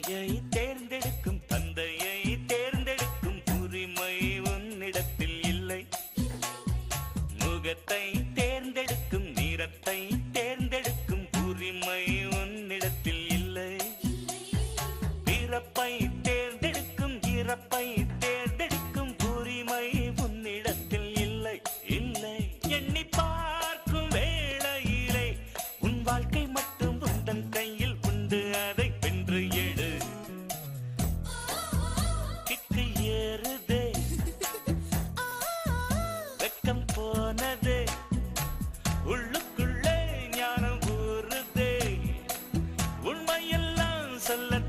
தாயை தேர்ந்தெடுக்கும் தந்தையை தேர்ந்தெடுக்கும் உரிமை உன்னிடத்தில் இல்லை. முகத்தை தேர்ந்தெடுக்கும் நிறத்தை தேர்ந்தெடுக்கும் உரிமை உன்னிடத்தில் இல்லை. பிறப்பை தேர்ந்தெடுக்கும் இறப்பை தேர்ந்தெடுக்கும் உரிமை உன்னிடத்தில் இல்லை. இல்லை எண்ணி பார்க்கும் வேளையிலே உன் வாழ்க்கை மட்டும் உந்தன் கையில் உண்டு. அதை வென்று எடு. கிக்கு ஏறுதே, வெக்கம் போனதே, உள்ளுக்குள்ளே ஞானம் ஊறுதே. உண்மையெல்லாம் சொல்ல